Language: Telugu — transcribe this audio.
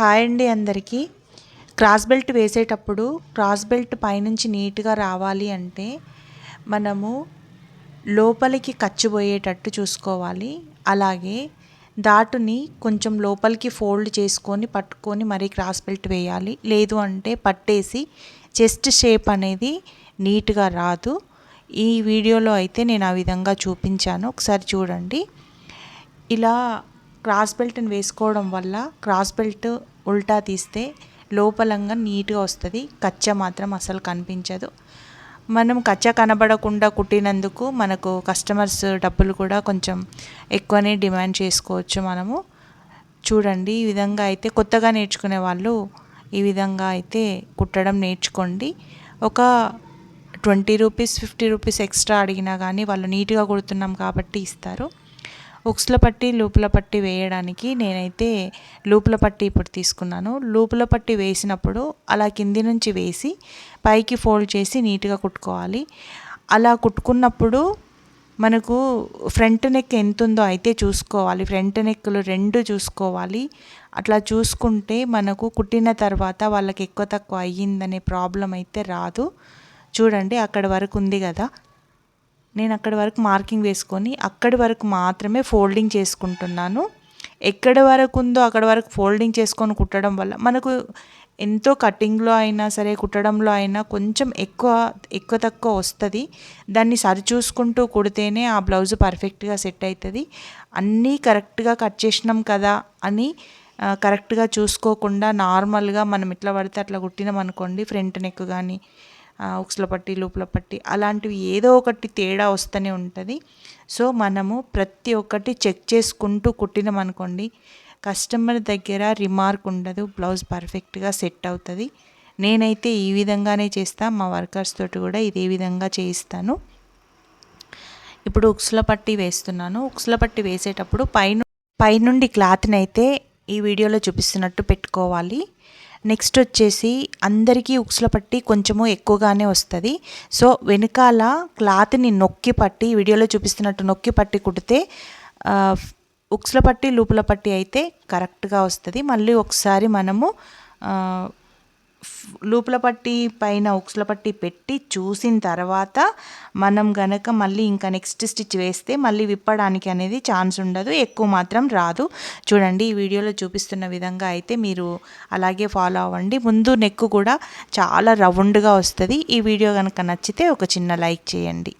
హాయ్ అండి అందరికీ. క్రాస్ బెల్ట్ వేసేటప్పుడు క్రాస్ బెల్ట్ పైనుంచి నీట్గా రావాలి అంటే మనము లోపలికి కచ్చిపోయేటట్టు చూసుకోవాలి. అలాగే దాటుని కొంచెం లోపలికి ఫోల్డ్ చేసుకొని పట్టుకొని మరీ క్రాస్ బెల్ట్ వేయాలి. లేదు అంటే పట్టేసి చెస్ట్ షేప్ అనేది నీట్గా రాదు. ఈ వీడియోలో అయితే నేను ఆ విధంగా చూపించాను, ఒకసారి చూడండి. ఇలా క్రాస్ బెల్ట్ని వేసుకోవడం వల్ల క్రాస్ బెల్ట్ ఉల్టా తీస్తే లోపలంగా నీట్గా వస్తుంది, కచ్చ మాత్రం అసలు కనిపించదు. మనం కచ్చ కనబడకుండా కుట్టినందుకు మనకు కస్టమర్స్ డబ్బులు కూడా కొంచెం ఎక్కువనే డిమాండ్ చేసుకోవచ్చు మనము. చూడండి, ఈ విధంగా అయితే కొత్తగా నేర్చుకునే వాళ్ళు ఈ విధంగా అయితే కుట్టడం నేర్చుకోండి. ఒక 20 రూపీస్ 50 రూపీస్ ఎక్స్ట్రా అడిగినా కానీ వాళ్ళు నీట్గా కుడుతున్నాం కాబట్టి ఇస్తారు. ఉక్స్ల పట్టి లూపుల పట్టి వేయడానికి నేనైతే లూపుల పట్టి ఇప్పుడు తీసుకున్నాను. లూపుల పట్టి వేసినప్పుడు అలా కింది నుంచి వేసి పైకి ఫోల్డ్ చేసి నీట్గా కుట్టుకోవాలి. అలా కుట్టుకున్నప్పుడు మనకు ఫ్రంట్ నెక్ ఎంత ఉందో అయితే చూసుకోవాలి. ఫ్రంట్ నెక్లు రెండు చూసుకోవాలి. అట్లా చూసుకుంటే మనకు కుట్టిన తర్వాత వాళ్ళకి ఎక్కువ తక్కువ అయ్యిందనే ప్రాబ్లం అయితే రాదు. చూడండి, అక్కడ వరకు ఉంది కదా, నేను అక్కడి వరకు మార్కింగ్ వేసుకొని అక్కడి వరకు మాత్రమే ఫోల్డింగ్ చేసుకుంటున్నాను. ఎక్కడి వరకు ఉందో అక్కడి వరకు ఫోల్డింగ్ చేసుకొని కుట్టడం వల్ల మనకు ఎంతో కటింగ్లో అయినా సరే కుట్టడంలో అయినా కొంచెం ఎక్కువ తక్కువ వస్తుంది. దాన్ని సరిచూసుకుంటూ కుడితేనే ఆ బ్లౌజ్ పర్ఫెక్ట్గా సెట్ అవుతుంది. అన్నీ కరెక్ట్గా కట్ చేసినాం కదా అని కరెక్ట్గా చూసుకోకుండా నార్మల్గా మనం ఎట్లా పడితే అట్లా కుట్టినాం అనుకోండి, ఫ్రంట్ నెక్ కానీ ఉక్స్ల పట్టి లూపుల పట్టి అలాంటివి ఏదో ఒకటి తేడా వస్తూనే ఉంటుంది. సో మనము ప్రతి ఒక్కటి చెక్ చేసుకుంటూ కుట్టినాం అనుకోండి, కస్టమర్ దగ్గర రిమార్క్ ఉండదు, బ్లౌజ్ పర్ఫెక్ట్గా సెట్ అవుతుంది. నేనైతే ఈ విధంగానే చేస్తాను, మా వర్కర్స్ తోటి కూడా ఇదే విధంగా చేయిస్తాను. ఇప్పుడు ఉక్స్ల పట్టి వేస్తున్నాను. ఉక్స్ల పట్టి వేసేటప్పుడు పైనుండి క్లాత్ని అయితే ఈ వీడియోలో చూపిస్తున్నట్టు పెట్టుకోవాలి. నెక్స్ట్ వచ్చేసి అందరికీ ఉక్స్ల పట్టి కొంచెము ఎక్కువగానే వస్తుంది. సో వెనకాల క్లాత్ని నొక్కి పట్టి వీడియోలో చూపిస్తున్నట్టు నొక్కి పట్టి కుడితే ఉక్స్ల పట్టి లూపుల పట్టి అయితే కరెక్ట్గా వస్తుంది. మళ్ళీ ఒకసారి మనము లూపుల పట్టి పైన ఉక్స్ల పట్టి పెట్టి చూసిన తర్వాత మనం గనక మళ్ళీ ఇంకా నెక్స్ట్ స్టిచ్ వేస్తే మళ్ళీ విప్పడానికి అనేది ఛాన్స్ ఉండదు, ఎక్కువ మాత్రం రాదు. చూడండి, ఈ వీడియోలో చూపిస్తున్న విధంగా అయితే మీరు అలాగే ఫాలో అవ్వండి. ముందు నెక్ కూడా చాలా రౌండ్గా వస్తుంది. ఈ వీడియో కనుక నచ్చితే ఒక చిన్న లైక్ చేయండి.